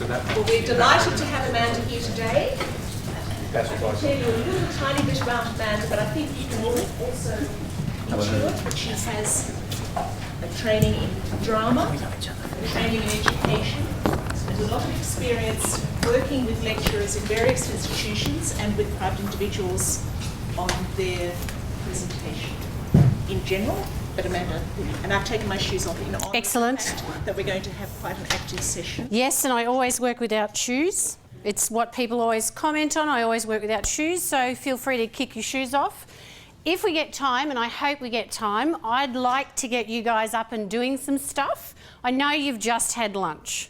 Well, we're delighted to have Amanda here today. I'll tell you a little tiny bit about Amanda, but I think you can all also intuit that she has a training in drama, a training in education, and a lot of experience working with lecturers in various institutions and with private individuals on their presentation in general. But Amanda, and I've taken my shoes off in honour Excellent. that we're going to have quite an active session. Yes, and I always work without shoes. It's what people always comment on. I always work without shoes, so feel free to kick your shoes off. If we get time, and I hope we get time, I'd like to get you guys up and doing some stuff. I know you've just had lunch.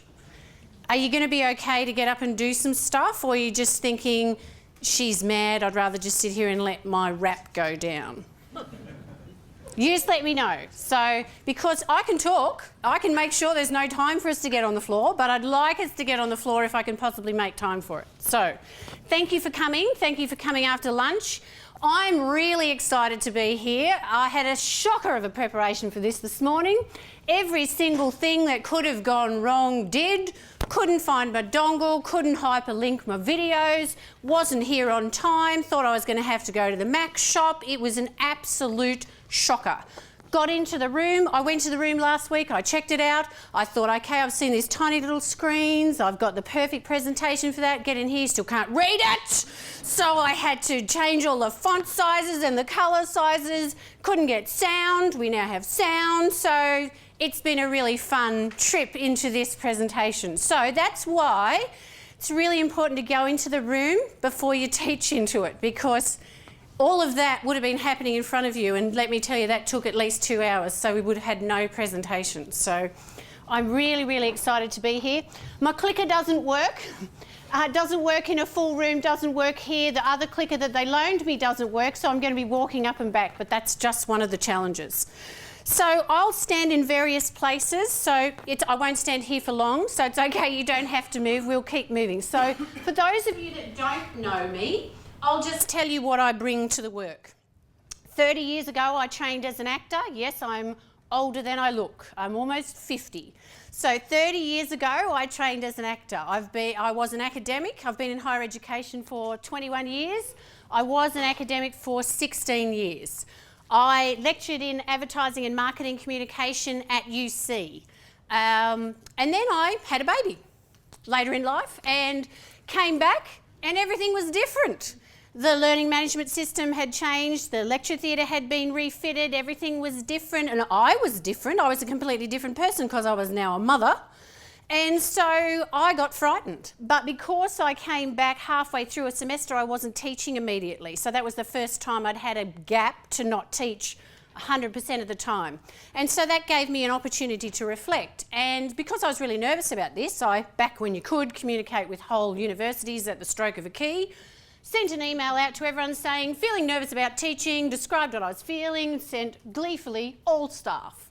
Are you going to be okay to get up and do some stuff, or are you just thinking, she's mad, I'd rather just sit here and let my rap go down? You just let me know. So, because I can talk, I can make sure there's no time for us to get on the floor, but I'd like us to get on the floor if I can possibly make time for it. So, thank you for coming. Thank you for coming after lunch. I'm really excited to be here. I had a shocker of a preparation for this morning. Every single thing that could have gone wrong did. Couldn't find my dongle, couldn't hyperlink my videos, wasn't here on time, thought I was going to have to go to the Mac shop. It was an absolute shocker. Got into the room. I went to the room last week. I checked it out. I thought, okay, I've seen these tiny little screens. I've got the perfect presentation for that. Get in here, still can't read it. So I had to change all the font sizes and the colour sizes. Couldn't get sound. We now have sound. So it's been a really fun trip into this presentation. So that's why it's really important to go into the room before you teach into it, because all of that would have been happening in front of you, and let me tell you, that took at least 2 hours, so we would have had no presentation. So I'm really, really excited to be here. My clicker doesn't work. It doesn't work in a full room, doesn't work here. The other clicker that they loaned me doesn't work, so I'm going to be walking up and back, but that's just one of the challenges. So I'll stand in various places, so I won't stand here for long, so it's okay, you don't have to move, we'll keep moving. So for those of you that don't know me, I'll just tell you what I bring to the work. 30 years ago, I trained as an actor. Yes, I'm older than I look. I'm almost 50. So 30 years ago, I trained as an actor. I was an academic. I've been in higher education for 21 years. I was an academic for 16 years. I lectured in advertising and marketing communication at UC. And then I had a baby later in life and came back, and everything was different. The learning management system had changed, the lecture theatre had been refitted, everything was different, and I was different. I was a completely different person because I was now a mother. And so I got frightened. But because I came back halfway through a semester, I wasn't teaching immediately. So that was the first time I'd had a gap to not teach 100% of the time. And so that gave me an opportunity to reflect. And because I was really nervous about this, back when you could communicate with whole universities at the stroke of a key, sent an email out to everyone saying, feeling nervous about teaching, described what I was feeling, sent gleefully all staff.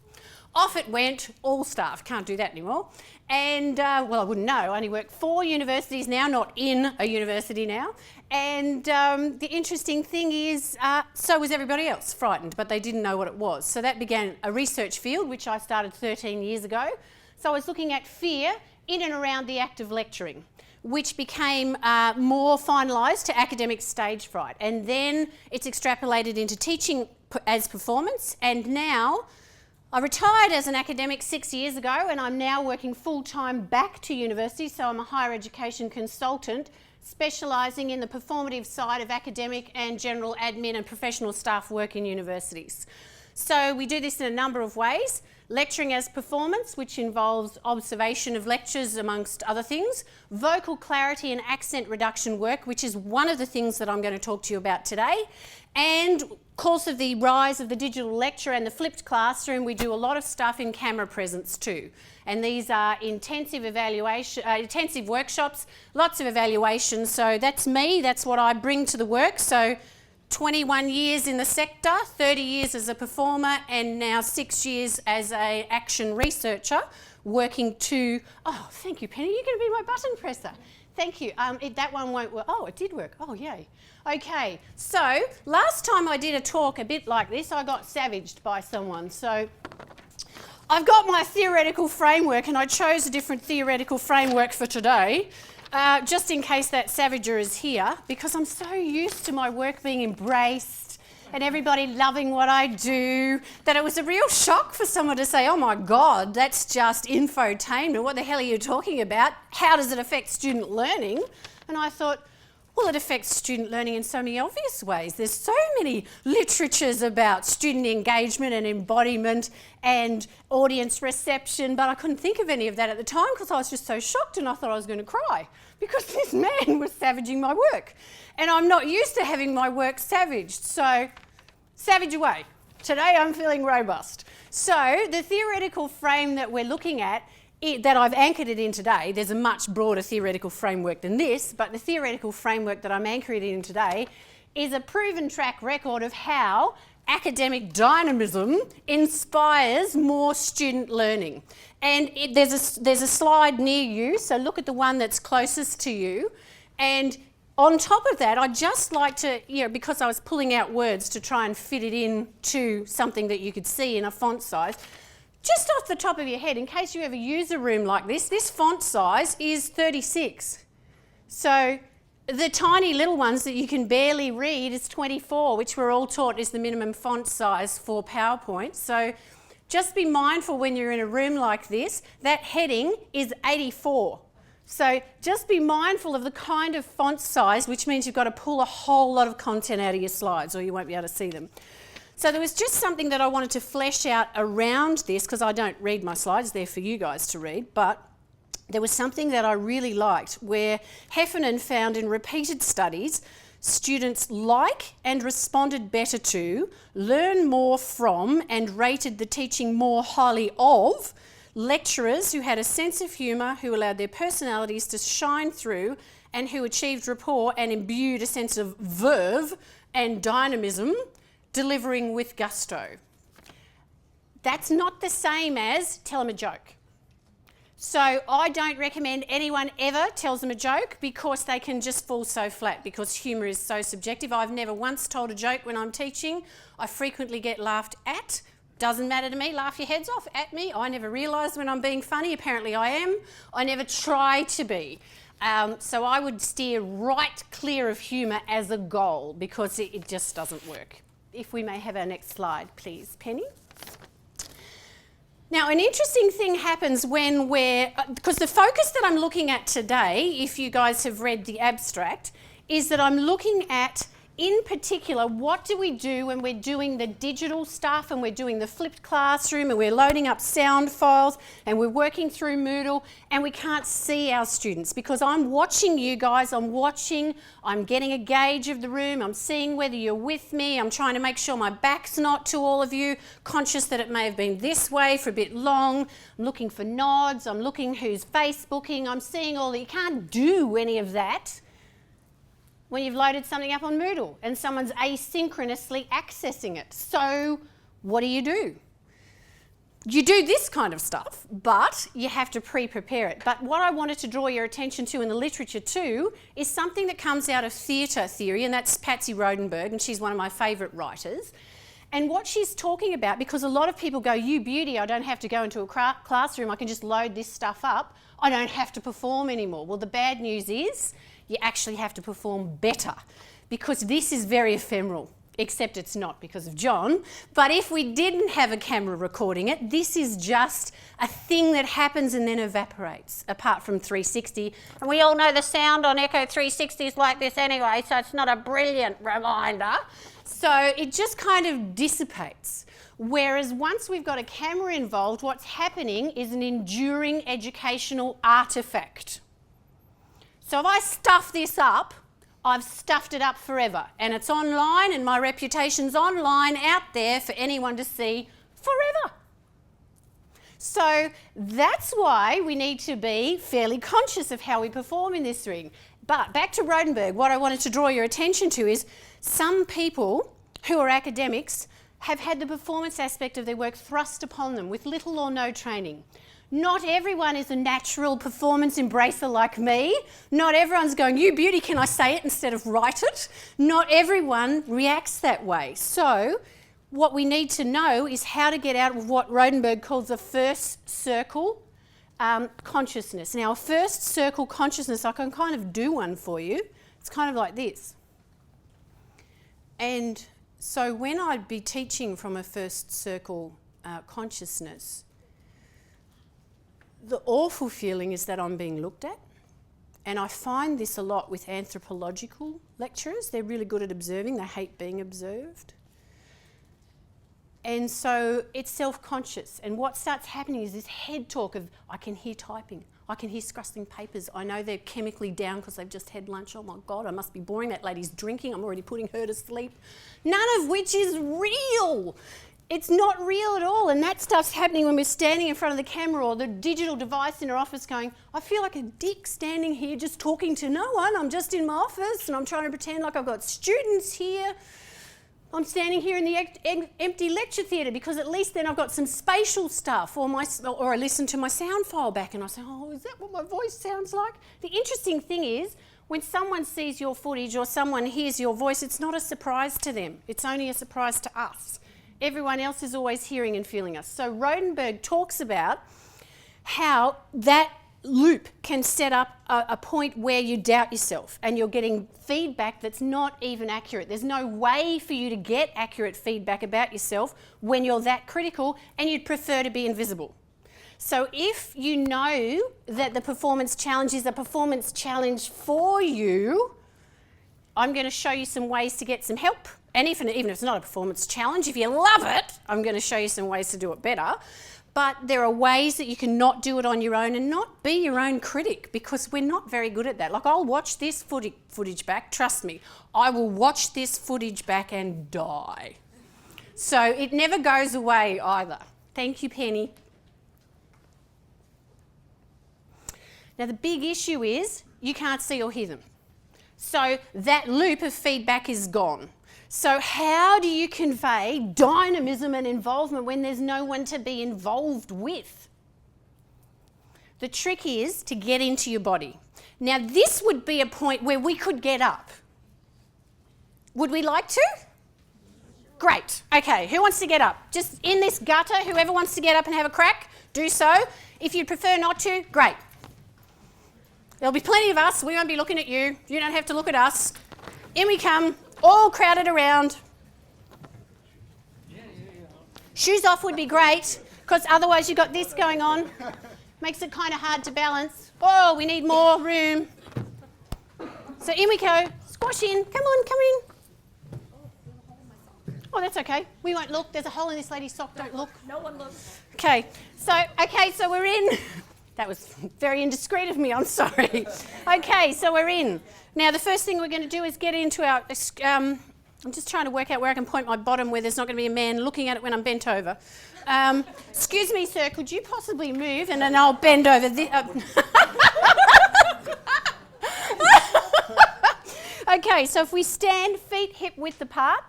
Off it went, all staff, can't do that anymore. And, well, I wouldn't know, I only work 4 universities now, not in a university now. And the interesting thing is, so was everybody else, frightened, but they didn't know what it was. So that began a research field, which I started 13 years ago. So I was looking at fear in and around the act of lecturing, which became more finalised to academic stage fright. And then it's extrapolated into teaching as performance. And now, I retired as an academic 6 years ago, and I'm now working full-time back to university, so I'm a higher education consultant specialising in the performative side of academic and general admin and professional staff work in universities. So we do this in a number of ways. Lecturing as performance, which involves observation of lectures amongst other things. Vocal clarity and accent reduction work, which is one of the things that I'm going to talk to you about today. And of course, of the rise of the digital lecture and the flipped classroom, we do a lot of stuff in camera presence too. And these are intensive workshops, lots of evaluations. So that's me, that's what I bring to the work. So 21 years in the sector, 30 years as a performer, and now 6 years as an action researcher working to... Oh, thank you, Penny. You're going to be my button presser. Thank you. That one won't work. Oh, it did work. Oh, yay. Okay, so last time I did a talk a bit like this, I got savaged by someone. So I've got my theoretical framework, and I chose a different theoretical framework for today, just in case that savager is here, because I'm so used to my work being embraced and everybody loving what I do, that it was a real shock for someone to say, oh my God, that's just infotainment. What the hell are you talking about? How does it affect student learning? And I thought, well, it affects student learning in so many obvious ways. There's so many literatures about student engagement and embodiment and audience reception, but I couldn't think of any of that at the time because I was just so shocked and I thought I was going to cry because this man was savaging my work. And I'm not used to having my work savaged, so savage away. Today I'm feeling robust. So the theoretical frame that we're looking at, that I've anchored it in today, there's a much broader theoretical framework than this, but the theoretical framework that I'm anchoring it in today is a proven track record of how academic dynamism inspires more student learning. And there's a slide near you, so look at the one that's closest to you. And on top of that, I'd just like to, because I was pulling out words to try and fit it in to something that you could see in a font size, just off the top of your head, in case you ever use a room like this font size is 36. So the tiny little ones that you can barely read is 24, which we're all taught is the minimum font size for PowerPoint. So just be mindful when you're in a room like this, that heading is 84. So just be mindful of the kind of font size, which means you've got to pull a whole lot of content out of your slides or you won't be able to see them. So there was just something that I wanted to flesh out around this, because I don't read my slides, they're for you guys to read, but there was something that I really liked where Heffernan found in repeated studies students like and responded better to, learn more from and rated the teaching more highly of lecturers who had a sense of humour, who allowed their personalities to shine through and who achieved rapport and imbued a sense of verve and dynamism, delivering with gusto. That's not the same as tell them a joke. So I don't recommend anyone ever tells them a joke because they can just fall so flat because humour is so subjective. I've never once told a joke when I'm teaching. I frequently get laughed at. Doesn't matter to me, laugh your heads off at me. I never realise when I'm being funny. Apparently I am. I never try to be. So I would steer right clear of humour as a goal because it just doesn't work. If we may have our next slide, please, Penny. Now, an interesting thing happens when because the focus that I'm looking at today, if you guys have read the abstract, is that I'm looking at, in particular, what do we do when we're doing the digital stuff and we're doing the flipped classroom and we're loading up sound files and we're working through Moodle and we can't see our students, because I'm watching you guys, I'm getting a gauge of the room, I'm seeing whether you're with me, I'm trying to make sure my back's not to all of you, conscious that it may have been this way for a bit long, I'm looking for nods, I'm looking who's Facebooking, I'm seeing all that. You can't do any of that when you've loaded something up on Moodle and someone's asynchronously accessing it. So what do? You do this kind of stuff, but you have to pre-prepare it. But what I wanted to draw your attention to in the literature too is something that comes out of theatre theory, and that's Patsy Rodenberg, and she's one of my favourite writers. And what she's talking about, because a lot of people go, you beauty, I don't have to go into a classroom, I can just load this stuff up, I don't have to perform anymore. Well, the bad news is you actually have to perform better, because this is very ephemeral, except it's not because of John. But if we didn't have a camera recording it, this is just a thing that happens and then evaporates, apart from 360. And we all know the sound on Echo 360 is like this anyway, so it's not a brilliant reminder. So it just kind of dissipates. Whereas once we've got a camera involved, what's happening is an enduring educational artefact. So if I stuff this up, I've stuffed it up forever, and it's online and my reputation's online out there for anyone to see forever. So that's why we need to be fairly conscious of how we perform in this ring. But back to Rodenberg, what I wanted to draw your attention to is some people who are academics have had the performance aspect of their work thrust upon them with little or no training. Not everyone is a natural performance embracer like me. Not everyone's going, you beauty, can I say it instead of write it? Not everyone reacts that way. So what we need to know is how to get out of what Rodenberg calls a first circle consciousness. Now, a first circle consciousness, I can kind of do one for you. It's kind of like this. And so when I'd be teaching from a first circle consciousness, the awful feeling is that I'm being looked at. And I find this a lot with anthropological lecturers. They're really good at observing. They hate being observed. And so it's self-conscious. And what starts happening is this head talk of, I can hear typing. I can hear scrusting papers. I know they're chemically down because they've just had lunch. Oh my God, I must be boring. That lady's drinking. I'm already putting her to sleep. None of which is real. It's not real at all. And that stuff's happening when we're standing in front of the camera or the digital device in our office going, I feel like a dick standing here just talking to no one. I'm just in my office and I'm trying to pretend like I've got students here. I'm standing here in the empty lecture theatre because at least then I've got some spatial stuff, or I listen to my sound file back and I say, oh, is that what my voice sounds like? The interesting thing is, when someone sees your footage or someone hears your voice, it's not a surprise to them. It's only a surprise to us. Everyone else is always hearing and feeling us. So Rodenberg talks about how that loop can set up a point where you doubt yourself and you're getting feedback that's not even accurate. There's no way for you to get accurate feedback about yourself when you're that critical and you'd prefer to be invisible. So if you know that the performance challenge is a performance challenge for you, I'm going to show you some ways to get some help. And even if it's not a performance challenge, if you love it, I'm going to show you some ways to do it better. But there are ways that you can not do it on your own and not be your own critic, because we're not very good at that. Like, I'll watch this footage back, trust me, I will watch this footage back and die. So it never goes away either. Thank you, Penny. Now, the big issue is you can't see or hear them. So that loop of feedback is gone. So how do you convey dynamism and involvement when there's no one to be involved with? The trick is to get into your body. Now, this would be a point where we could get up. Would we like to? Great. Okay, who wants to get up? Just in this gutter, whoever wants to get up and have a crack, do so. If you'd prefer not to, great. There'll be plenty of us. We won't be looking at you. You don't have to look at us. In we come. All crowded around. Shoes off would be great, because otherwise you've got this going on. Makes it kind of hard to balance. Oh, we need more room. So in we go. Squash in. Come on, come in. Oh, that's okay. We won't look. There's a hole in this lady's sock. Don't look. No one looks. Okay, so we're in. That was very indiscreet of me, I'm sorry. Okay, so we're in. Now, the first thing we're going to do is get into our... I'm just trying to work out where I can point my bottom where there's not going to be a man looking at it when I'm bent over. Excuse me, sir, could you possibly move and then I'll bend over Okay, so if we stand feet hip width apart,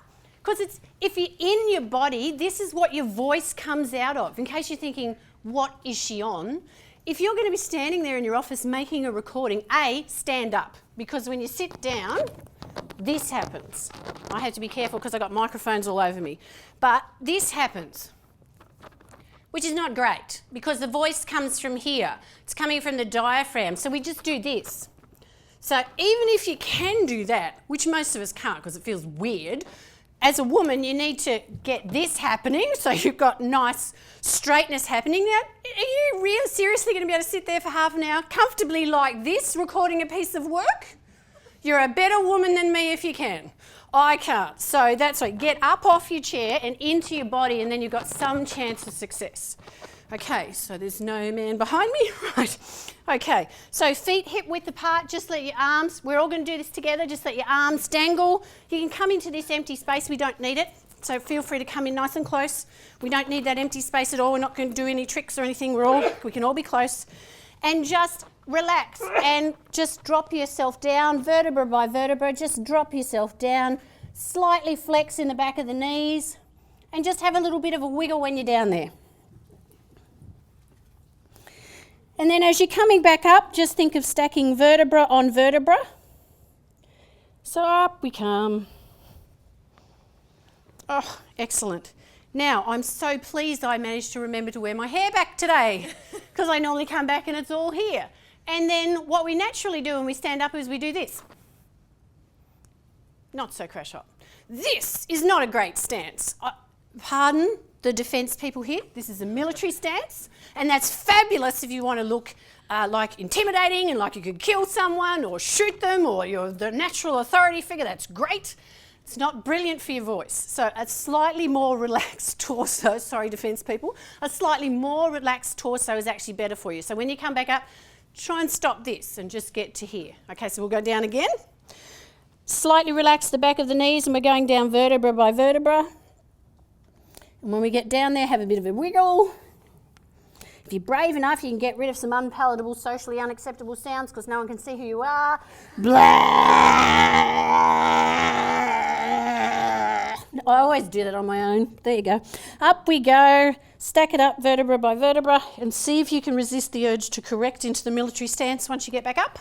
because if you're in your body, this is what your voice comes out of. In case you're thinking, what is she on? If you're going to be standing there in your office making a recording, stand up, because when you sit down, this happens. I have to be careful because I've got microphones all over me. But this happens, which is not great, because the voice comes from here. It's coming from the diaphragm, so we just do this. So even if you can do that, which most of us can't because it feels weird, as a woman, you need to get this happening, so you've got nice straightness happening. Now, are you seriously going to be able to sit there for half an hour comfortably like this, recording a piece of work? You're a better woman than me if you can. I can't. So that's right. Get up off your chair and into your body, and then you've got some chance of success. Okay, so there's no man behind me. Right. Okay, so feet hip width apart, just let your arms, we're all going to do this together, just let your arms dangle. You can come into this empty space, we don't need it, so feel free to come in nice and close. We don't need that empty space at all, we're not going to do any tricks or anything, we can all be close. And just relax and just drop yourself down, vertebra by vertebra, just drop yourself down, slightly flex in the back of the knees, and just have a little bit of a wiggle when you're down there. And then as you're coming back up, just think of stacking vertebra on vertebra. So up we come. Oh, excellent. Now, I'm so pleased I managed to remember to wear my hair back today because I normally come back and it's all here. And then what we naturally do when we stand up is we do this. Not so crash up. This is not a great stance. Pardon the defence people here. This is a military stance, and that's fabulous if you want to look like intimidating and like you could kill someone or shoot them or you're the natural authority figure. That's great. It's not brilliant for your voice. So a slightly more relaxed torso, sorry defence people, a slightly more relaxed torso is actually better for you. So when you come back up, try and stop this and just get to here. Okay, so we'll go down again. Slightly relax the back of the knees and we're going down vertebra by vertebra. And when we get down there, have a bit of a wiggle. If you're brave enough, you can get rid of some unpalatable, socially unacceptable sounds because no one can see who you are. Blah. I always do that on my own. There you go. Up we go. Stack it up vertebra by vertebra and see if you can resist the urge to correct into the military stance once you get back up.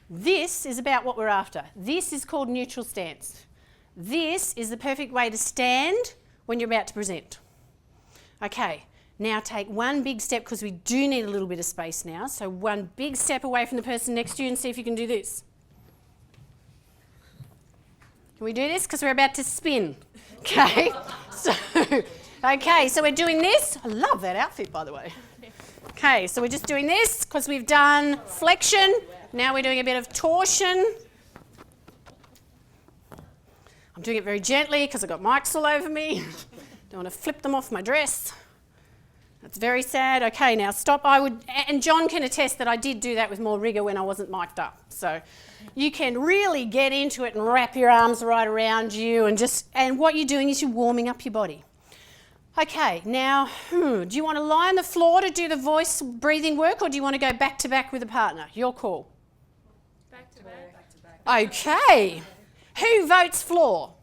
This is about what we're after. This is called neutral stance. This is the perfect way to stand when you're about to present. Okay, now take one big step because we do need a little bit of space now. So one big step away from the person next to you and see if you can do this. Can we do this? Because we're about to spin. Okay, so we're doing this. I love that outfit, by the way. Okay, so we're just doing this because we've done flexion. Now we're doing a bit of torsion. I'm doing it very gently because I've got mics all over me. Don't want to flip them off my dress. That's very sad. Okay, now stop. And John can attest that I did do that with more rigour when I wasn't mic'd up. So you can really get into it and wrap your arms right around you and what you're doing is you're warming up your body. Okay, now, do you want to lie on the floor to do the voice breathing work or do you want to go back to back with a partner? Your call. Back to back. Okay. Who votes floor?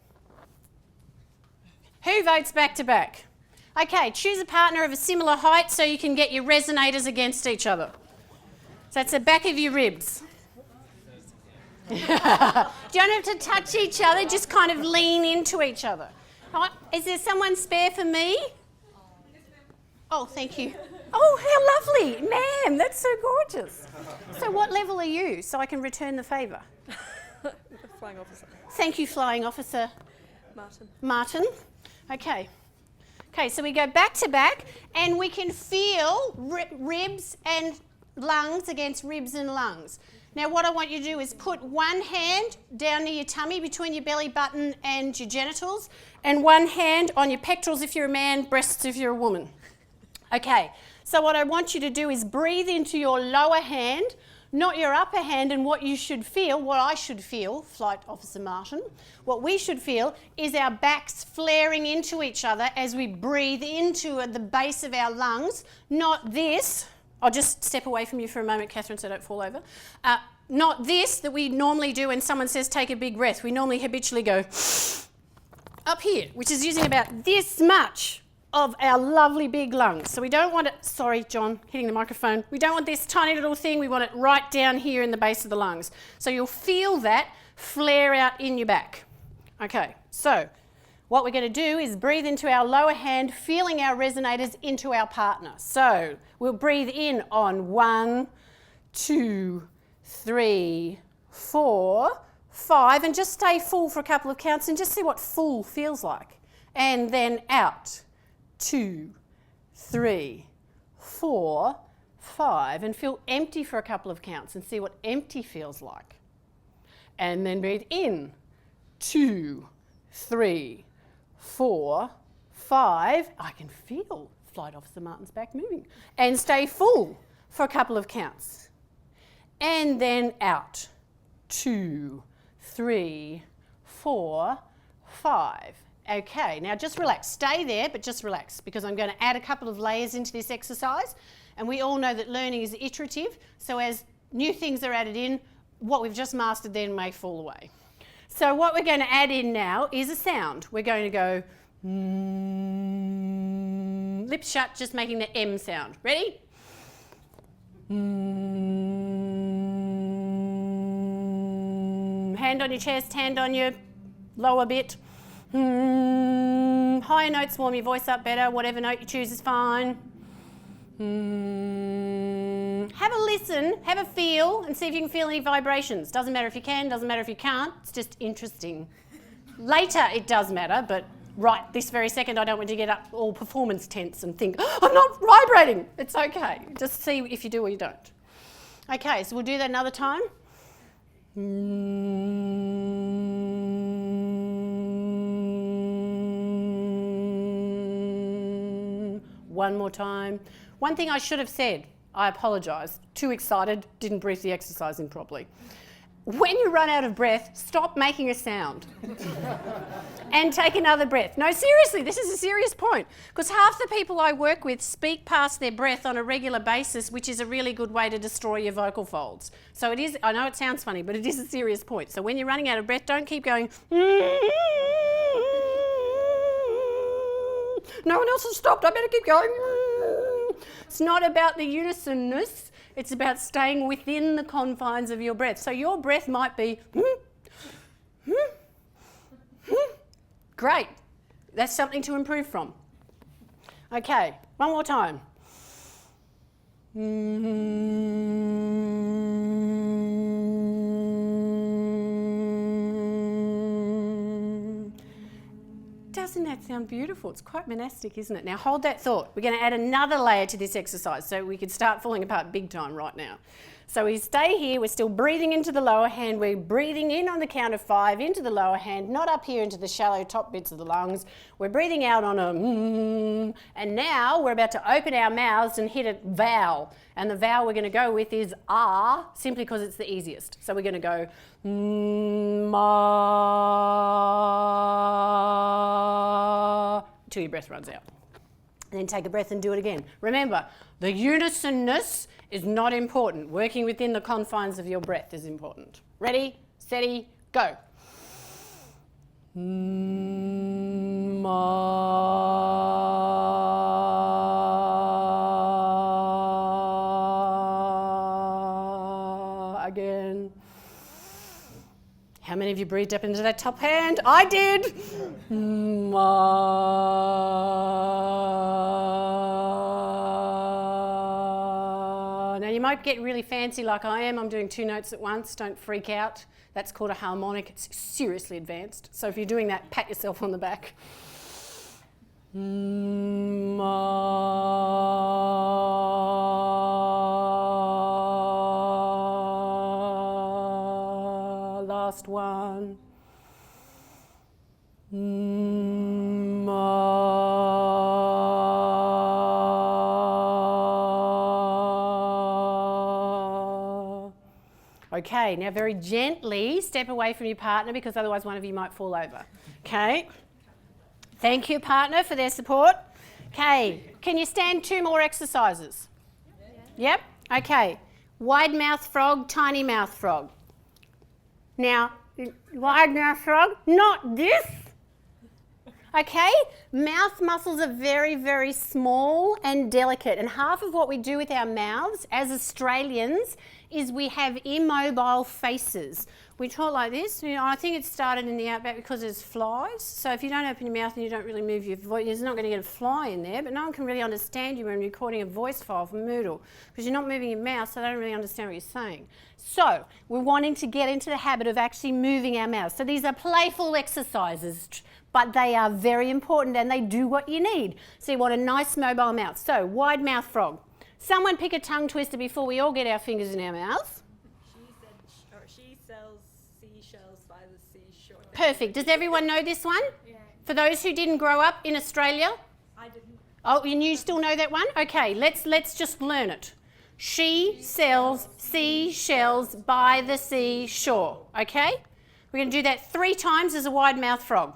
Who votes back to back? Okay, choose a partner of a similar height so you can get your resonators against each other. So that's the back of your ribs. You don't have to touch each other, just kind of lean into each other. Is there someone spare for me? Oh, thank you. Oh, how lovely. Ma'am, that's so gorgeous. So what level are you so I can return the favour? Flying officer. Thank you, Flying Officer Martin. Okay. Okay, so we go back to back and we can feel ribs and lungs against ribs and lungs. Now what I want you to do is put one hand down near your tummy between your belly button and your genitals and one hand on your pectorals if you're a man, breasts if you're a woman. Okay, so what I want you to do is breathe into your lower hand, not your upper hand, and what you should feel, what I should feel, Flight Officer Martin, what we should feel is our backs flaring into each other as we breathe into the base of our lungs, not this. I'll just step away from you for a moment, Catherine, so don't fall over. Not this that we normally do when someone says take a big breath. We normally habitually go up here, which is using about this much of our lovely big lungs. So we don't want it, sorry John, hitting the microphone. We don't want this tiny little thing, we want it right down here in the base of the lungs. So you'll feel that flare out in your back. Okay, so what we're going to do is breathe into our lower hand, feeling our resonators into our partner. So we'll breathe in on 1, 2, 3, 4, 5, and just stay full for a couple of counts and just see what full feels like. And then out. 2, 3, 4, 5, and feel empty for a couple of counts and see what empty feels like. And then breathe in. 2, 3, 4, 5. I can feel Flight Officer Martin's back moving. And stay full for a couple of counts. And then out. 2, 3, 4, 5. Okay, now just relax. Stay there, but just relax because I'm going to add a couple of layers into this exercise. And we all know that learning is iterative. So as new things are added in, what we've just mastered then may fall away. So what we're going to add in now is a sound. We're going to go lips shut, just making the M sound. Ready? Hand on your chest, hand on your lower bit. Higher notes warm your voice up better. Whatever note you choose is fine. Have a listen, have a feel, and see if you can feel any vibrations. Doesn't matter if you can, doesn't matter if you can't. It's just interesting. Later it does matter, but right this very second I don't want you to get up all performance tense and think, oh, I'm not vibrating. It's okay. Just see if you do or you don't. Okay, so we'll do that another time. One more time. One thing I should have said, I apologise. Too excited, didn't brief the exercise in properly. When you run out of breath, stop making a sound and take another breath. No, seriously, this is a serious point, because half the people I work with speak past their breath on a regular basis, which is a really good way to destroy your vocal folds. So it is, I know it sounds funny, but it is a serious point. So when you're running out of breath, don't keep going, no one else has stopped, I better keep going. It's not about the unisonness. It's about staying within the confines of your breath. So your breath might be, great. That's something to improve from. Okay, one more time. Doesn't that sound beautiful? It's quite monastic, isn't it? Now hold that thought. We're going to add another layer to this exercise so we could start falling apart big time right now. So we stay here, we're still breathing into the lower hand, we're breathing in on the count of 5 into the lower hand, not up here into the shallow top bits of the lungs. We're breathing out on a and now we're about to open our mouths and hit a vowel. And the vowel we're going to go with is ah, simply because it's the easiest. So we're going to go ma till your breath runs out. And then take a breath and do it again. Remember, the unisonness is not important. Working within the confines of your breath is important. Ready, steady, go. Ma. Again. How many of you breathed up into that top hand? I did. Now you might get really fancy like I am. I'm doing 2 notes at once. Don't freak out. That's called a harmonic. It's seriously advanced. So if you're doing that, pat yourself on the back. Last one. Okay, now very gently step away from your partner because otherwise one of you might fall over. Okay. Thank you, partner, for their support. Okay, can you stand 2 more exercises? Yep. Okay. Wide mouth frog, tiny mouth frog. Now, wide mouth frog, not this. Okay? Mouth muscles are very, very small and delicate. And half of what we do with our mouths as Australians is we have immobile faces. We talk like this. You know, I think it started in the outback because there's flies. So if you don't open your mouth and you don't really move your voice, you're not going to get a fly in there. But no one can really understand you when you're recording a voice file from Moodle because you're not moving your mouth, so they don't really understand what you're saying. So we're wanting to get into the habit of actually moving our mouths. So these are playful exercises, but they are very important and they do what you need. So you want a nice mobile mouth. So wide mouth frog. Someone pick a tongue twister before we all get our fingers in our mouths. She sells seashells by the seashore. Perfect. Does everyone know this one? Yeah. For those who didn't grow up in Australia? I didn't. Oh, and you still know that one? Okay, let's just learn it. She sells seashells by the seashore. Okay? We're going to do that 3 times as a wide mouth frog.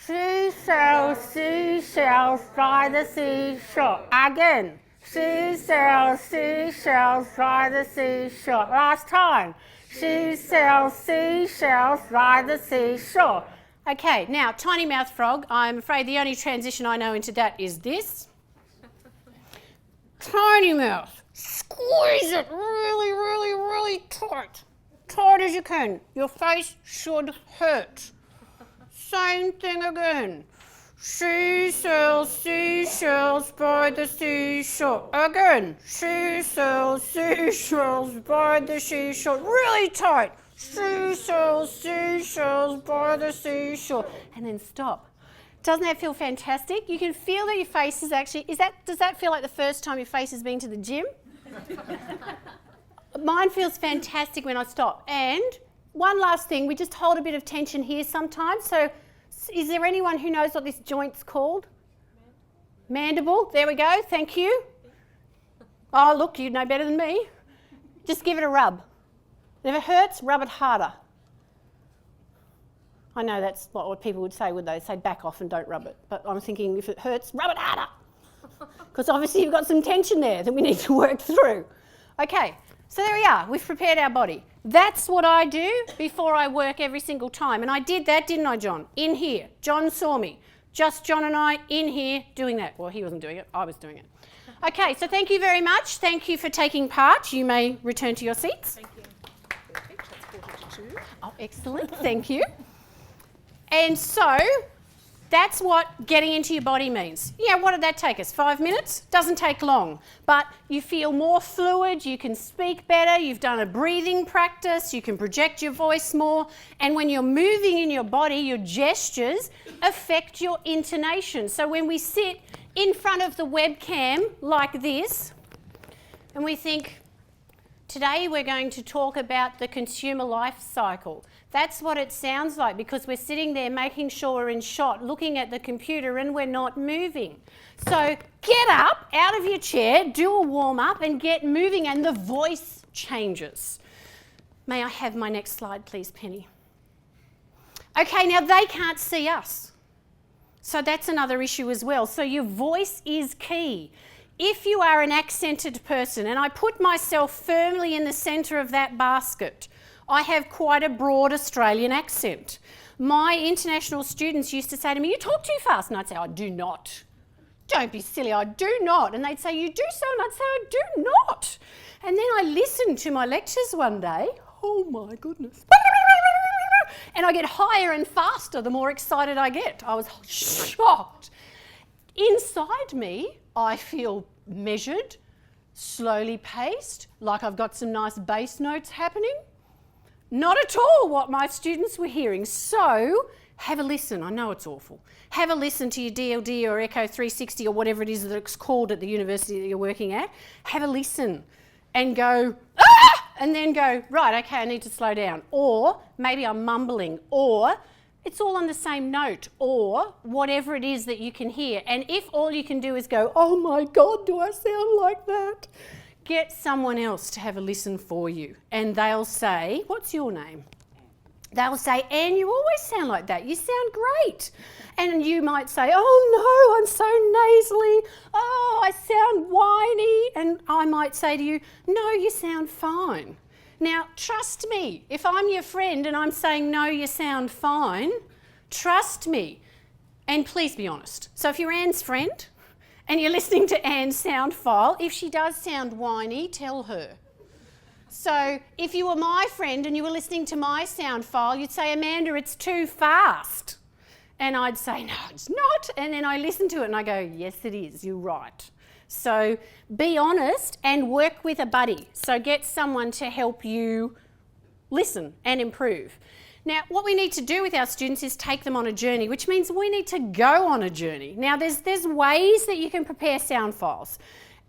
She sells seashells by the seashore. Again. She sells seashells by the seashore. Last time. She sells seashells by the seashore. Okay, now, tiny mouth frog. I'm afraid the only transition I know into that is this. Tiny mouth. Squeeze it really, really, really tight. Tight as you can. Your face should hurt. Same thing again. She sells seashells by the seashore. Again. She sells seashells by the seashore. Really tight. She sells seashells by the seashore. And then stop. Doesn't that feel fantastic? You can feel that your face is actually, does that feel like the first time your face has been to the gym? Mine feels fantastic when I stop. And one last thing, we just hold a bit of tension here sometimes. So is there anyone who knows what this joint's called? Mandible. There we go. Thank you. Oh, look, you know better than me. Just give it a rub. If it hurts, rub it harder. I know that's what people would say, would they? Say back off and don't rub it. But I'm thinking if it hurts, rub it harder. Because obviously you've got some tension there that we need to work through. Okay, so there we are. We've prepared our body. That's what I do before I work every single time. And I did that, didn't I, John? In here. John saw me. Just John and I in here doing that. Well, he wasn't doing it. I was doing it. Okay, so thank you very much. Thank you for taking part. You may return to your seats. Thank you. Perfect. That's 42. Oh, excellent. Thank you. And so that's what getting into your body means. Yeah, what did that take us? 5 minutes? Doesn't take long. But you feel more fluid, you can speak better, you've done a breathing practice, you can project your voice more. And when you're moving in your body, your gestures affect your intonation. So when we sit in front of the webcam like this, and we think, today we're going to talk about the consumer life cycle. That's what it sounds like because we're sitting there making sure we're in shot, looking at the computer and we're not moving. So get up out of your chair, do a warm up and get moving and the voice changes. May I have my next slide please, Penny? Okay, now they can't see us. So that's another issue as well. So your voice is key. If you are an accented person, and I put myself firmly in the centre of that basket, I have quite a broad Australian accent. My international students used to say to me, you talk too fast. And I'd say, I do not. Don't be silly, I do not. And they'd say, you do so, and I'd say, I do not. And then I listened to my lectures one day. Oh my goodness. And I get higher and faster the more excited I get. I was shocked. Inside me, I feel measured, slowly paced, like I've got some nice bass notes happening. Not at all what my students were hearing. So have a listen. I know it's awful. Have a listen to your DLD or Echo 360 or whatever it is that it's called at the university that you're working at. Have a listen and go, ah! And then go, right, okay, I need to slow down. Or maybe I'm mumbling, or it's all on the same note, or whatever it is that you can hear. And if all you can do is go, oh my God, do I sound like that? Get someone else to have a listen for you. And they'll say, what's your name? They'll say, Anne, you always sound like that. You sound great. And you might say, oh no, I'm so nasally. Oh, I sound whiny. And I might say to you, no, you sound fine. Now, trust me, if I'm your friend and I'm saying, no, you sound fine, trust me. And please be honest. So if you're Anne's friend and you're listening to Anne's sound file, if she does sound whiny, tell her. So if you were my friend and you were listening to my sound file, you'd say, Amanda, it's too fast. And I'd say, no, it's not. And then I listen to it and I go, yes, it is, you're right. So be honest and work with a buddy. So get someone to help you listen and improve. Now, what we need to do with our students is take them on a journey, which means we need to go on a journey. Now, there's ways that you can prepare sound files.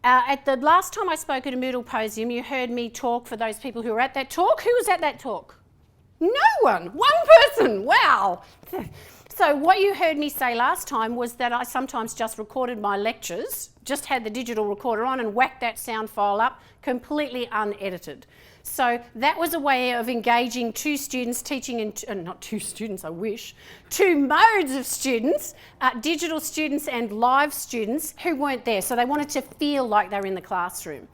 At the last time I spoke at a Moodleposium, you heard me talk, for those people who were at that talk. Who was at that talk? No one. One person. Wow. So what you heard me say last time was that I sometimes just recorded my lectures, just had the digital recorder on and whacked that sound file up, completely unedited. So that was a way of engaging two students, teaching in, not two students, I wish, two modes of students, digital students and live students who weren't there. So they wanted to feel like they were in the classroom.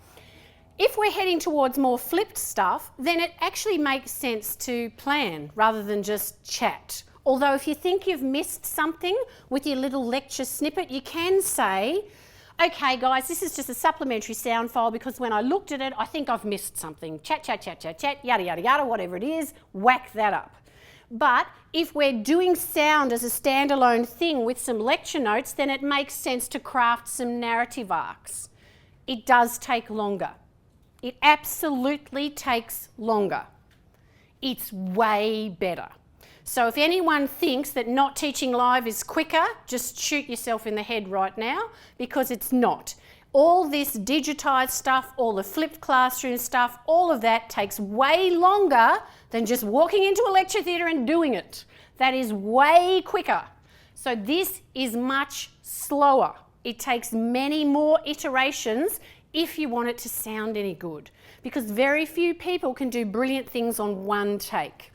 If we're heading towards more flipped stuff, then it actually makes sense to plan rather than just chat. Although if you think you've missed something with your little lecture snippet, you can say, okay guys, this is just a supplementary sound file because when I looked at it, I think I've missed something. Chat, chat, chat, chat, chat, yada, yada, yada, whatever it is, whack that up. But if we're doing sound as a standalone thing with some lecture notes, then it makes sense to craft some narrative arcs. It does take longer. It absolutely takes longer. It's way better. So if anyone thinks that not teaching live is quicker, just shoot yourself in the head right now, because it's not. All this digitised stuff, all the flipped classroom stuff, all of that takes way longer than just walking into a lecture theatre and doing it. That is way quicker. So this is much slower. It takes many more iterations if you want it to sound any good, because very few people can do brilliant things on one take.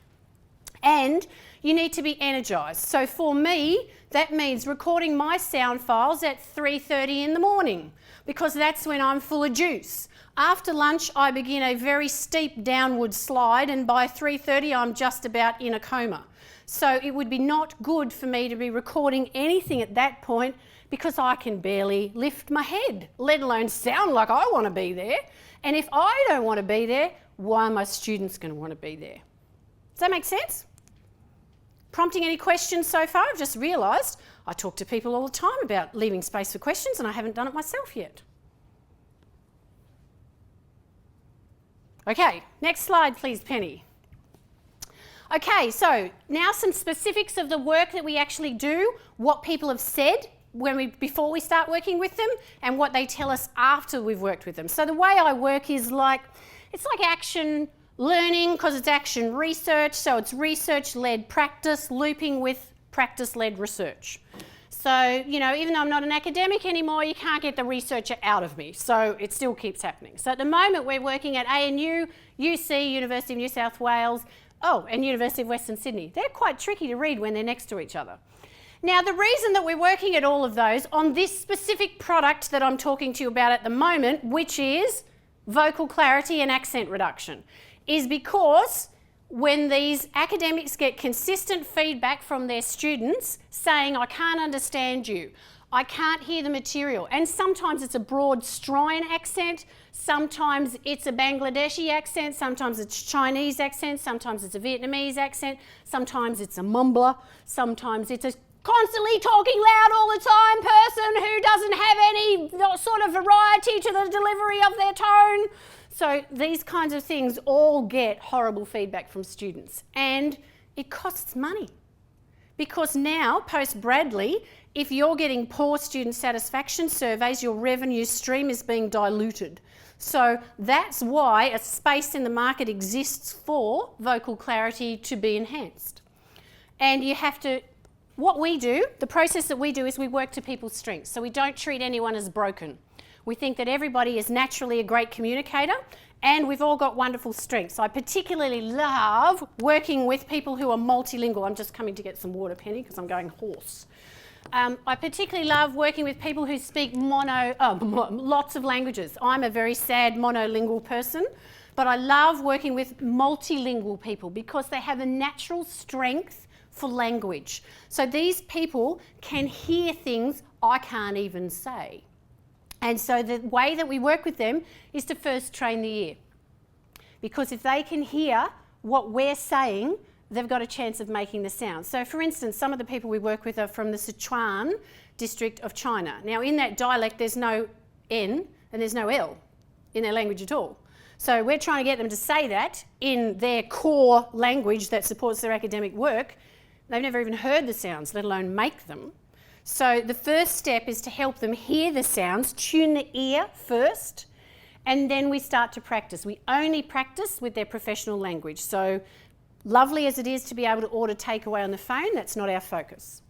And you need to be energised. So for me, that means recording my sound files at 3:30 in the morning, because that's when I'm full of juice. After lunch, I begin a very steep downward slide, and by 3:30, I'm just about in a coma. So it would be not good for me to be recording anything at that point, because I can barely lift my head, let alone sound like I want to be there. And if I don't want to be there, why are my students going to want to be there? Does that make sense? Prompting any questions so far? I've just realised I talk to people all the time about leaving space for questions, and I haven't done it myself yet. Okay, next slide please, Penny. Okay, so now some specifics of the work that we actually do, what people have said before we start working with them, and what they tell us after we've worked with them. So the way I work is it's like action learning, because it's action research, so it's research-led practice, looping with practice-led research. So, you know, even though I'm not an academic anymore, you can't get the researcher out of me, so it still keeps happening. So at the moment we're working at ANU, UC, University of New South Wales, and University of Western Sydney. They're quite tricky to read when they're next to each other. Now, the reason that we're working at all of those on this specific product that I'm talking to you about at the moment, which is vocal clarity and accent reduction, is because when these academics get consistent feedback from their students saying, I can't understand you, I can't hear the material, and sometimes it's a broad Australian accent, sometimes it's a Bangladeshi accent, sometimes it's Chinese accent, sometimes it's a Vietnamese accent, sometimes it's a mumbler, sometimes it's a constantly talking loud all the time person who doesn't have any sort of variety to the delivery of their tone. So these kinds of things all get horrible feedback from students, and it costs money. Because now, post-Bradley, if you're getting poor student satisfaction surveys, your revenue stream is being diluted. So that's why a space in the market exists for vocal clarity to be enhanced. And you have to, what we do, the process that we do is we work to people's strengths. So we don't treat anyone as broken. We think that everybody is naturally a great communicator, and we've all got wonderful strengths. I particularly love working with people who are multilingual. I'm just coming to get some water, Penny, because I'm going hoarse. I particularly love working with people who speak lots of languages. I'm a very sad monolingual person, but I love working with multilingual people because they have a natural strength for language. So these people can hear things I can't even say. And so the way that we work with them is to first train the ear. Because if they can hear what we're saying, they've got a chance of making the sound. So for instance, some of the people we work with are from the Sichuan district of China. Now in that dialect there's no N and there's no L in their language at all. So we're trying to get them to say that in their core language that supports their academic work. They've never even heard the sounds, let alone make them. So the first step is to help them hear the sounds, tune the ear first, and then we start to practice. We only practice with their professional language. So lovely as it is to be able to order takeaway on the phone, that's not our focus.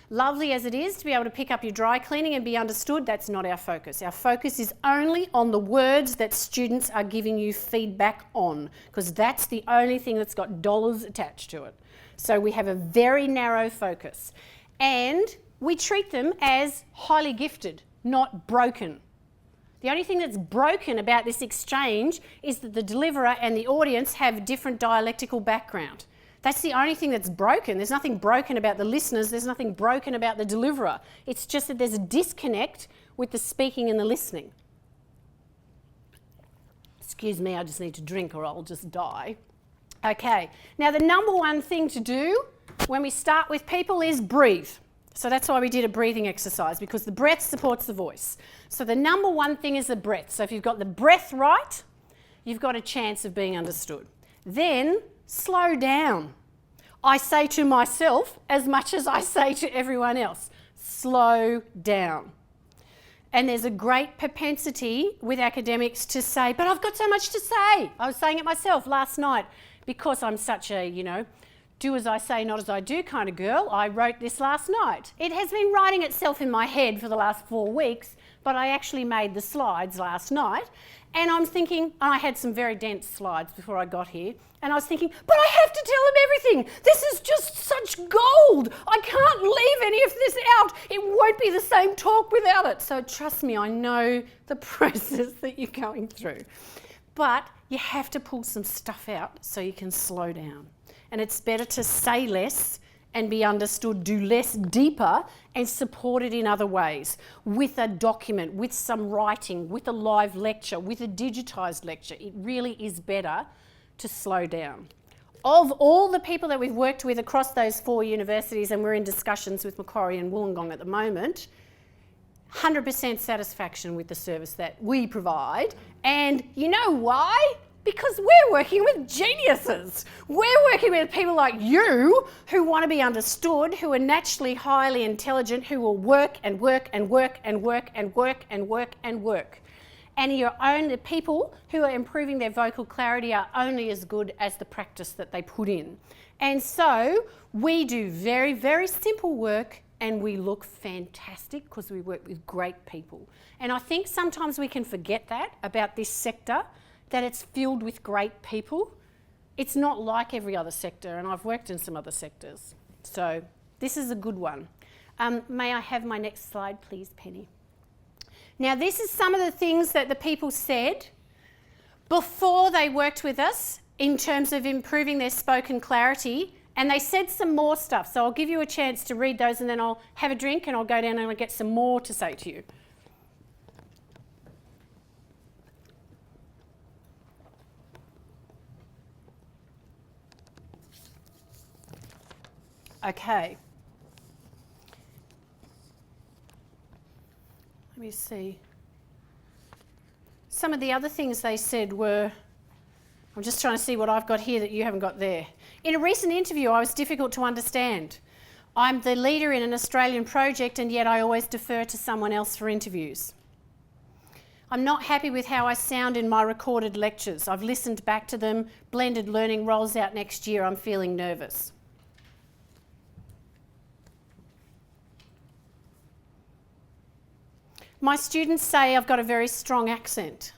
Lovely as it is to be able to pick up your dry cleaning and be understood, that's not our focus. Our focus is only on the words that students are giving you feedback on, because that's the only thing that's got dollars attached to it. So we have a very narrow focus. And we treat them as highly gifted, not broken. The only thing that's broken about this exchange is that the deliverer and the audience have different dialectical background. That's the only thing that's broken. There's nothing broken about the listeners, there's nothing broken about the deliverer. It's just that there's a disconnect with the speaking and the listening. Excuse me, I just need to drink or I'll just die. Okay, now the number one thing to do when we start with people is breathe. So that's why we did a breathing exercise, because the breath supports the voice. So the number one thing is the breath. So if you've got the breath right, you've got a chance of being understood. Then slow down. I say to myself as much as I say to everyone else, slow down. And there's a great propensity with academics to say, but I've got so much to say. I was saying it myself last night because I'm such a, do as I say, not as I do kind of girl. I wrote this last night. It has been writing itself in my head for the last 4 weeks, but I actually made the slides last night. And I'm thinking, I had some very dense slides before I got here, and I was thinking, but I have to tell them everything. This is just such gold. I can't leave any of this out. It won't be the same talk without it. So trust me, I know the process that you're going through. But you have to pull some stuff out so you can slow down. And it's better to say less and be understood, do less deeper, and support it in other ways, with a document, with some writing, with a live lecture, with a digitised lecture. It really is better to slow down. Of all the people that we've worked with across those 4 universities, and we're in discussions with Macquarie and Wollongong at the moment, 100% satisfaction with the service that we provide. And you know why? Because we're working with geniuses. We're working with people like you who want to be understood, who are naturally highly intelligent, who will work and work and work and work and work and work and work. And the people who are improving their vocal clarity are only as good as the practice that they put in. And so we do very, very simple work, and we look fantastic because we work with great people. And I think sometimes we can forget that about this sector, that it's filled with great people. It's not like every other sector, and I've worked in some other sectors. So this is a good one. May I have my next slide, please, Penny? Now, this is some of the things that the people said before they worked with us in terms of improving their spoken clarity, and they said some more stuff. So I'll give you a chance to read those, and then I'll have a drink and I'll go down and I'll get some more to say to you. Okay. Let me see. Some of the other things they said were, I'm just trying to see what I've got here that you haven't got there. In a recent interview, I was difficult to understand. I'm the leader in an Australian project, and yet I always defer to someone else for interviews. I'm not happy with how I sound in my recorded lectures. I've listened back to them. Blended learning rolls out next year. I'm feeling nervous. My students say I've got a very strong accent.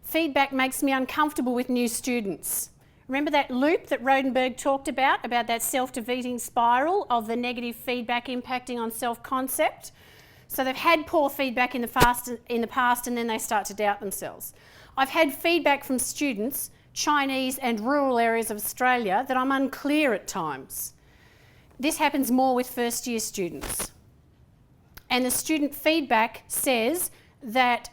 Feedback makes me uncomfortable with new students. Remember that loop that Rodenberg talked about that self-defeating spiral of the negative feedback impacting on self-concept? So they've had poor feedback in the past, and then they start to doubt themselves. I've had feedback from students, Chinese and rural areas of Australia, that I'm unclear at times. This happens more with first-year students. And the student feedback says that,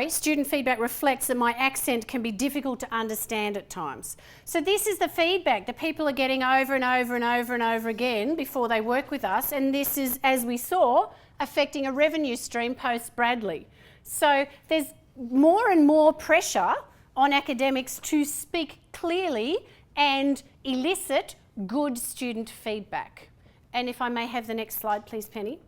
student feedback reflects that my accent can be difficult to understand at times. So this is the feedback that people are getting over and over and over and over again before they work with us, and this is, as we saw, affecting a revenue stream post-Bradley. So there's more and more pressure on academics to speak clearly and elicit good student feedback. And if I may have the next slide, please, Penny.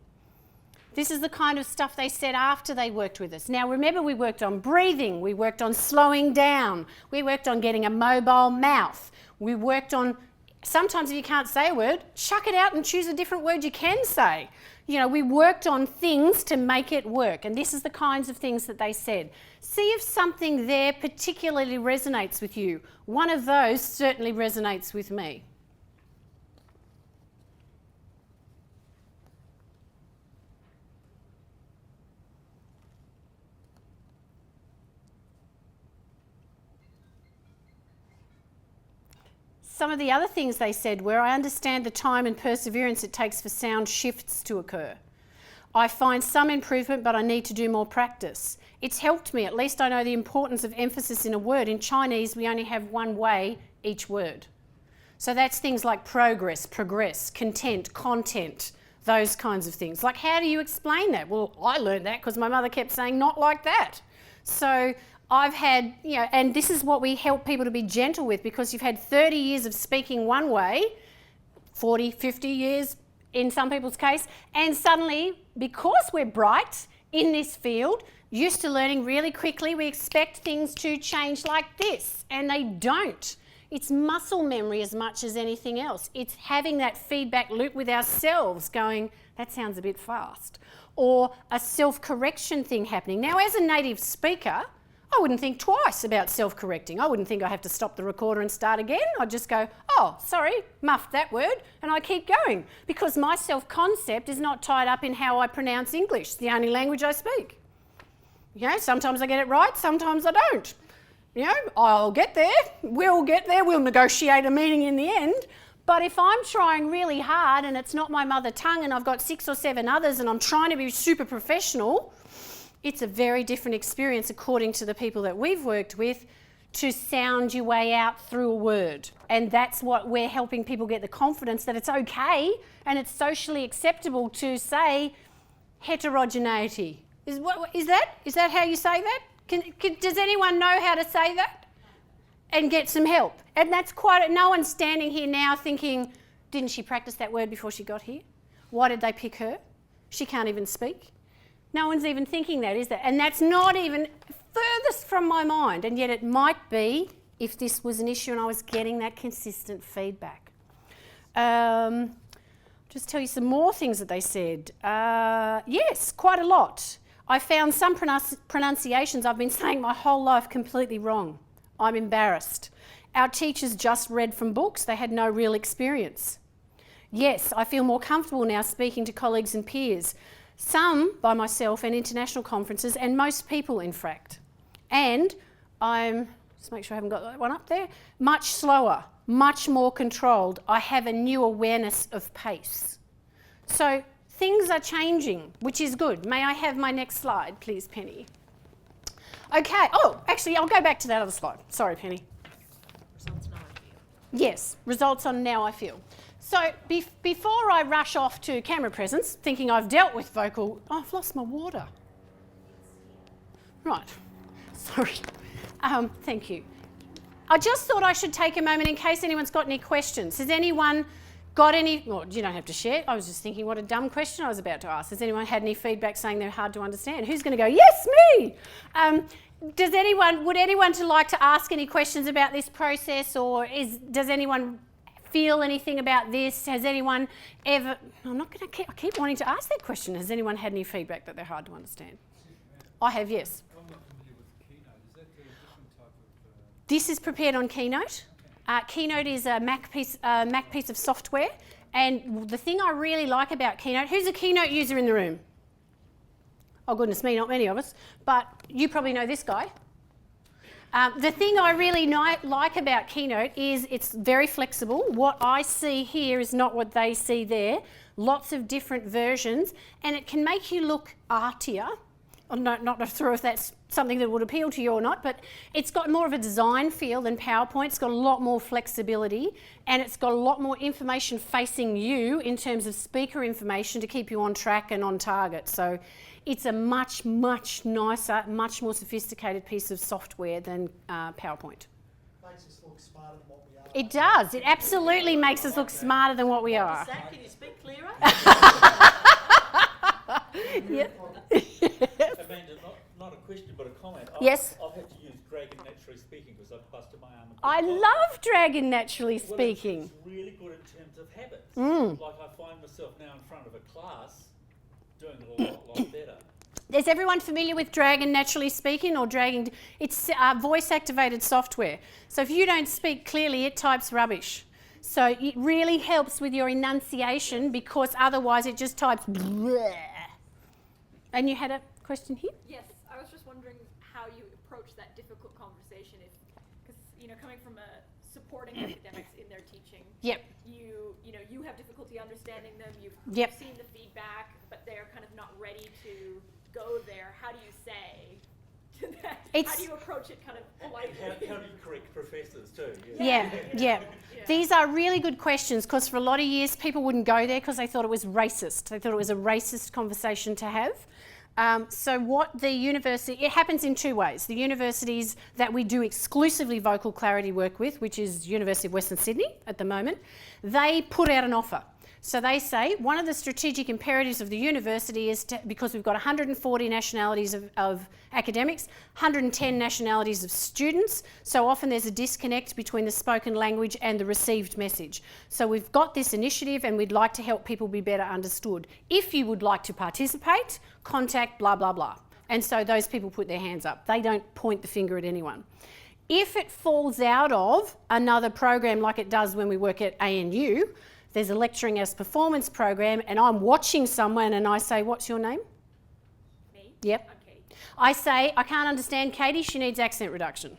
This is the kind of stuff they said after they worked with us. Now, remember, we worked on breathing, we worked on slowing down, we worked on getting a mobile mouth, we worked on, sometimes if you can't say a word, chuck it out and choose a different word you can say. We worked on things to make it work, and this is the kinds of things that they said. See if something there particularly resonates with you. One of those certainly resonates with me. Some of the other things they said were, I understand the time and perseverance it takes for sound shifts to occur. I find some improvement, but I need to do more practice. It's helped me. At least I know the importance of emphasis in a word. In Chinese, we only have one way each word. So that's things like progress, content, content, those kinds of things. Like, how do you explain that? Well, I learned that because my mother kept saying not like that. So I've had, and this is what we help people to be gentle with, because you've had 30 years of speaking one way, 40, 50 years in some people's case, and suddenly, because we're bright in this field, used to learning really quickly, we expect things to change like this, and they don't. It's muscle memory as much as anything else. It's having that feedback loop with ourselves going, that sounds a bit fast, or a self-correction thing happening. Now, as a native speaker, I wouldn't think twice about self-correcting. I wouldn't think I have to stop the recorder and start again. I'd just go, oh, sorry, muffed that word, and I keep going, because my self-concept is not tied up in how I pronounce English. It's the only language I speak. Sometimes I get it right, sometimes I don't. I'll get there, we'll negotiate a meeting in the end. But if I'm trying really hard and it's not my mother tongue and I've got 6 or 7 others and I'm trying to be super professional, it's a very different experience, according to the people that we've worked with, to sound your way out through a word. And that's what we're helping people get, the confidence that it's okay and it's socially acceptable to say heterogeneity. Is that how you say that? Does anyone know how to say that? And get some help. And that's no one's standing here now thinking, didn't she practice that word before she got here? Why did they pick her? She can't even speak. No one's even thinking that, is there? And that's not even furthest from my mind. And yet it might be if this was an issue and I was getting that consistent feedback. Just tell you some more things that they said. Yes, quite a lot. I found some pronunciations I've been saying my whole life completely wrong. I'm embarrassed. Our teachers just read from books. They had no real experience. Yes, I feel more comfortable now speaking to colleagues and peers. Some by myself and international conferences, and most people, in fact. And just make sure I haven't got that one up there, much slower, much more controlled. I have a new awareness of pace. So things are changing, which is good. May I have my next slide, please, Penny? Okay. Oh, actually, I'll go back to that other slide. Sorry, Penny. Results now I feel. Yes, results on now I feel. So before I rush off to camera presence, thinking I've dealt with vocal... Oh, I've lost my water. Right. Sorry. Thank you. I just thought I should take a moment in case anyone's got any questions. Has anyone got any... Well, you don't have to share. I was just thinking what a dumb question I was about to ask. Has anyone had any feedback saying they're hard to understand? Who's going to go, yes, me? Would anyone like to ask any questions about this process, or does anyone feel anything about this? Has anyone ever... I keep wanting to ask that question. Has anyone had any feedback that they're hard to understand? I have, yes. I'm not familiar with Keynote. Is that a different type of... This is prepared on Keynote. Keynote is a Mac piece of software. And the thing I really like about Keynote... Who's a Keynote user in the room? Oh, goodness me, not many of us. But you probably know this guy. The thing I really like about Keynote is it's very flexible. What I see here is not what they see there. Lots of different versions, and it can make you look artier. Not sure if that's something that would appeal to you or not, but it's got more of a design feel than PowerPoint. It's got a lot more flexibility, and it's got a lot more information facing you in terms of speaker information to keep you on track and on target. So it's a much, much nicer, much more sophisticated piece of software than PowerPoint. Makes us look smarter than what we are. It does. It absolutely makes us look smarter than what we are. Zach, can you speak clearer? Yeah. Amanda, not a question but a comment. Yes. I've had to use Dragon Naturally Speaking because I've busted my arm. I love Dragon Naturally Speaking. Well, it's really good in terms of habits. Like I find myself now in front of a class doing it a lot better. Is everyone familiar with Dragon Naturally Speaking or Dragon? It's voice-activated software. So if you don't speak clearly, it types rubbish. So it really helps with your enunciation because otherwise it just types bleh. And you had a question here? Yes, I was just wondering how you approach that difficult conversation, because coming from supporting academics in their teaching, Yep. you have difficulty understanding them. You've Yep. seen the feedback, but they're kind of not ready to go there. How do you say, How It's- do you approach it kind of And politely? how do you correct professors too? Yeah. These are really good questions because for a lot of years people wouldn't go there because they thought it was racist. They thought it was a racist conversation to have. So what the university, it happens in two ways. The universities that we do exclusively vocal clarity work with, which is University of Western Sydney at the moment, they put out an offer. So they say one of the strategic imperatives of the university is to, because we've got 140 nationalities of academics, 110 nationalities of students, so often there's a disconnect between the spoken language and the received message. So we've got this initiative and we'd like to help people be better understood. If you would like to participate, contact blah, blah, blah. And so those people put their hands up. They don't point the finger at anyone. If it falls out of another program like it does when we work at ANU, there's a lecturing as performance program and I'm watching someone and I say, what's your name? Me? Yep. Okay. I say, I can't understand Katie, she needs accent reduction.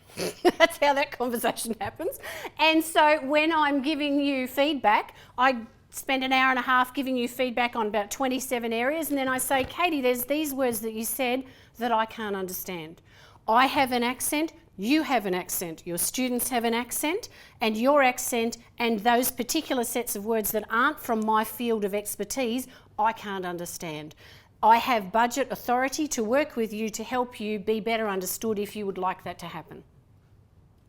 That's how that conversation happens. And so when I'm giving you feedback, I spend an hour and a half giving you feedback on about 27 areas and then I say, Katie, there's these words that you said that I can't understand. I have an accent, you have an accent, your students have an accent, and your accent and those particular sets of words that aren't from my field of expertise, I can't understand. I have budget authority to work with you to help you be better understood if you would like that to happen.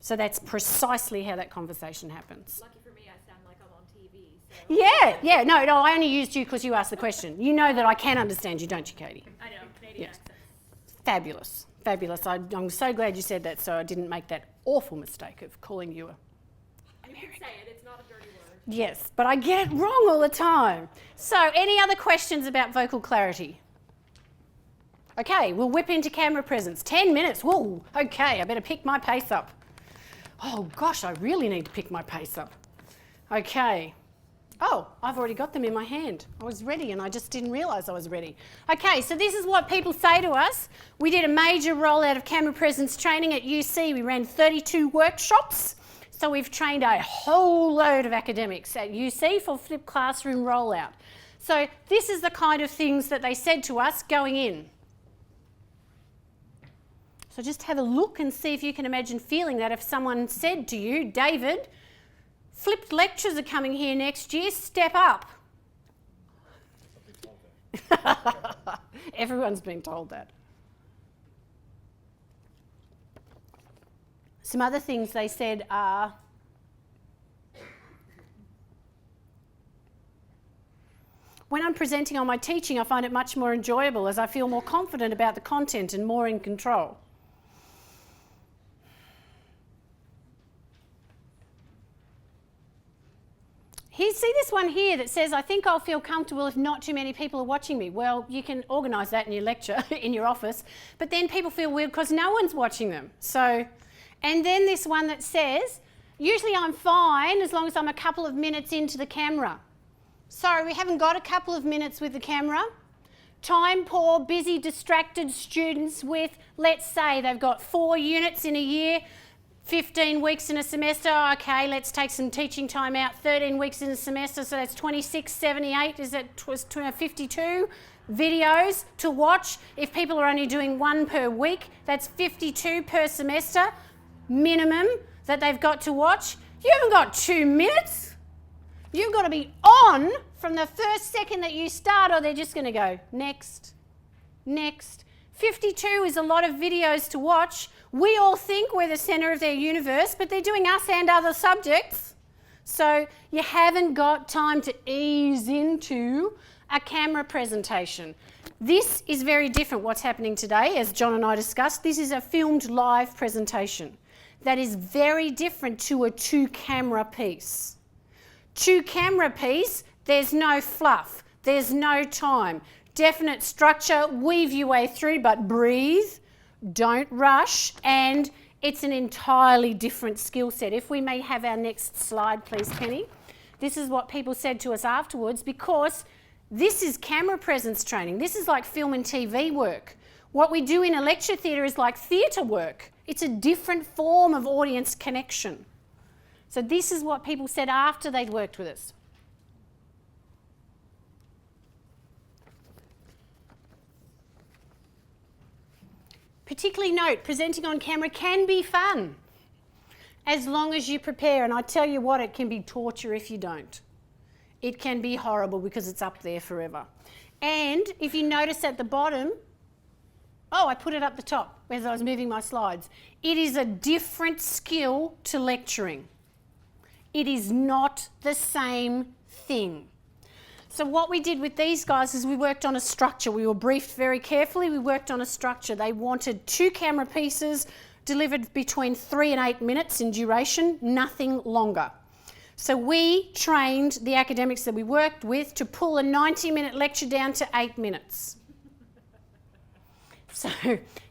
So that's precisely how that conversation happens. Lucky for me, I sound like I'm on TV. So. Yeah, no, I only used you because you asked the question. You know that I can understand you, don't you, Katie? I know, Canadian accents. Fabulous. Fabulous. I'm so glad you said that so I didn't make that awful mistake of calling you a... You can say it, it's not a dirty word. Yes, but I get it wrong all the time. So any other questions about vocal clarity? Okay, we'll whip into camera presence. 10 minutes. Whoa, okay, I better pick my pace up. Oh gosh, I really need to pick my pace up. Okay. Oh, I've already got them in my hand. I was ready and I just didn't realise I was ready. Okay, so this is what people say to us. We did a major rollout of camera presence training at UC. We ran 32 workshops. So we've trained a whole load of academics at UC for flipped classroom rollout. So this is the kind of things that they said to us going in. So just have a look and see if you can imagine feeling that if someone said to you, David, flipped lectures are coming here next year, step up. Everyone's been told that. Some other things they said are, when I'm presenting on my teaching, I find it much more enjoyable as I feel more confident about the content and more in control. See this one here that says, I think I'll feel comfortable if not too many people are watching me. Well, you can organise that in your lecture, in your office, but then people feel weird because no one's watching them. So, and then this one that says, usually I'm fine as long as I'm a couple of minutes into the camera. Sorry, we haven't got a couple of minutes with the camera. Time poor, busy, distracted students with, let's say they've got 4 units in a year, 15 weeks in a semester, okay, let's take some teaching time out, 13 weeks in a semester, so that's 26, 78, is that 52 videos to watch. If people are only doing 1 per week, that's 52 per semester, minimum, that they've got to watch. You haven't got 2 minutes. You've got to be on from the first second that you start, or they're just going to go, next, next. 52 is a lot of videos to watch. We all think we're the centre of their universe, but they're doing us and other subjects. So you haven't got time to ease into a camera presentation. This is very different what's happening today, as John and I discussed. This is a filmed live presentation. That is very different to a 2-camera piece. 2-camera piece, there's no fluff, there's no time. Definite structure, weave your way through, but breathe, don't rush, and it's an entirely different skill set. If we may have our next slide, please, Penny. This is what people said to us afterwards, because this is camera presence training. This is like film and TV work. What we do in a lecture theatre is like theatre work. It's a different form of audience connection. So this is what people said after they'd worked with us. particularly note, presenting on camera can be fun as long as you prepare. And I tell you what, it can be torture if you don't. It can be horrible because it's up there forever. And if you notice at the bottom, oh, I put it up the top as I was moving my slides. It is a different skill to lecturing. It is not the same thing. So what we did with these guys is we worked on a structure. We were briefed very carefully. We worked on a structure. They wanted 2 camera pieces delivered between 3 and 8 minutes in duration, nothing longer. So we trained the academics that we worked with to pull a 90-minute lecture down to 8 minutes. So,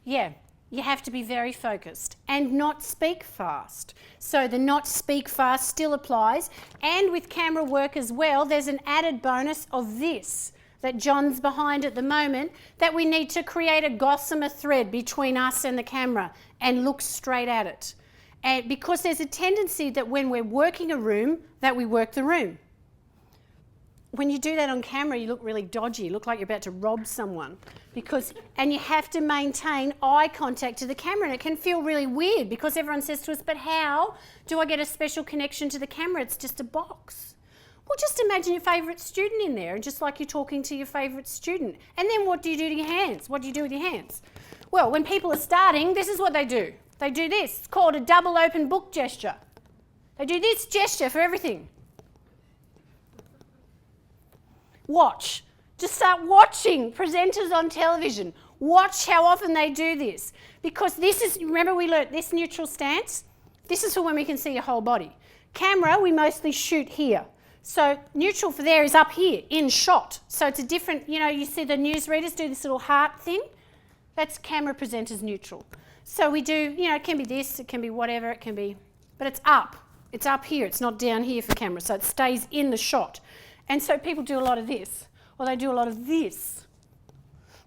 yeah, you have to be very focused and not speak fast. So the not speak fast still applies. And with camera work as well, there's an added bonus of this that John's behind at the moment, that we need to create a gossamer thread between us and the camera and look straight at it. And because there's a tendency that when we're working a room, that we work the room. When you do that on camera, you look really dodgy. You look like you're about to rob someone. And you have to maintain eye contact to the camera, and it can feel really weird because everyone says to us, but how do I get a special connection to the camera? It's just a box. Well, just imagine your favourite student in there, and just like you're talking to your favourite student. And then what do you do to your hands? What do you do with your hands? Well, when people are starting, this is what they do. They do this. It's called a double open book gesture. They do this gesture for everything. Watch. Just start watching presenters on television. Watch how often they do this. Because this is, remember we learnt this neutral stance? This is for when we can see your whole body. Camera, we mostly shoot here. So neutral for there is up here, in shot. So it's a different, you see the newsreaders do this little heart thing. That's camera presenters neutral. So we do, it can be this, it can be whatever, it can be, but it's up. It's up here, it's not down here for camera, so it stays in the shot. And so people do a lot of this, or they do a lot of this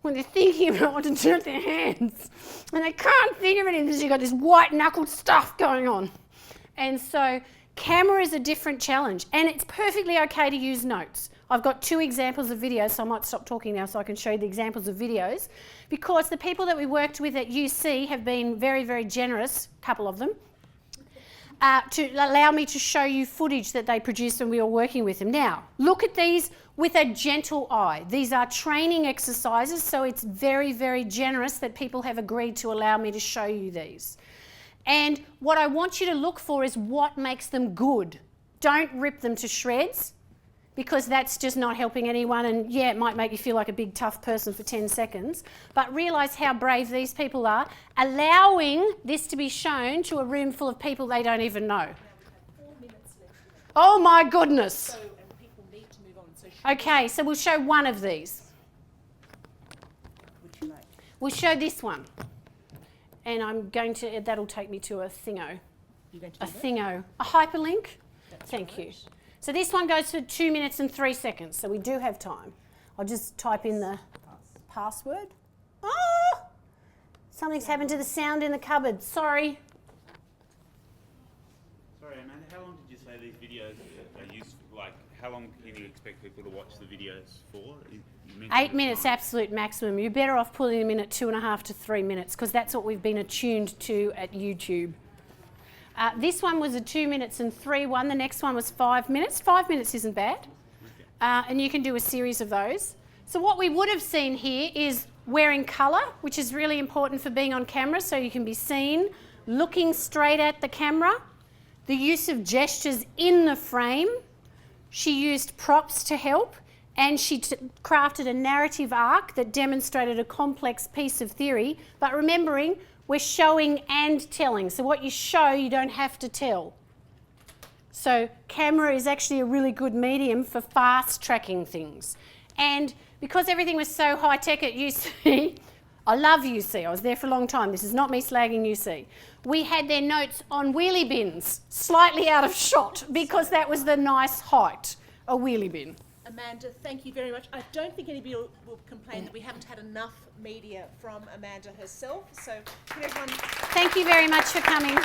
when they're thinking about what to do with their hands. And they can't think of anything because you've got this white-knuckled stuff going on. And so camera is a different challenge, and it's perfectly okay to use notes. I've got 2 examples of videos, so I might stop talking now so I can show you the examples of videos, because the people that we worked with at UC have been very, very generous, a couple of them, to allow me to show you footage that they produced when we were working with them. Now, look at these with a gentle eye. These are training exercises, so it's very, very generous that people have agreed to allow me to show you these. And what I want you to look for is what makes them good. Don't rip them to shreds, because that's just not helping anyone, and yeah, it might make you feel like a big tough person for 10 seconds, but realise how brave these people are, allowing this to be shown to a room full of people they don't even know. Oh my goodness. Okay, so we'll show one of these. We'll show this one. And I'm going to, that'll take me to a thingo. A thingo. A hyperlink? Thank you. So this one goes for 2 minutes and 3 seconds, so we do have time. I'll just type in the password. Oh! Something's happened to the sound in the cupboard. Sorry. Sorry, Amanda, how long did you say these videos are useful? Like, how long can you expect people to watch the videos for? 8 minutes, absolute maximum. You're better off pulling them in at 2.5 to 3 minutes, because that's what we've been attuned to at YouTube. This one was a 2 minutes and 3 one. The next one was 5 minutes. 5 minutes isn't bad. And you can do a series of those. So what we would have seen here is wearing colour, which is really important for being on camera, so you can be seen looking straight at the camera. The use of gestures in the frame. She used props to help, and she crafted a narrative arc that demonstrated a complex piece of theory, but remembering we're showing and telling. So what you show, you don't have to tell. So camera is actually a really good medium for fast tracking things. And because everything was so high tech at UC, I love UC, I was there for a long time. This is not me slagging UC. We had their notes on wheelie bins, slightly out of shot, because that was the nice height, a wheelie bin. Amanda, thank you very much. I don't think anybody will complain that we haven't had enough media from Amanda herself. So, could everyone... Thank you very much for coming.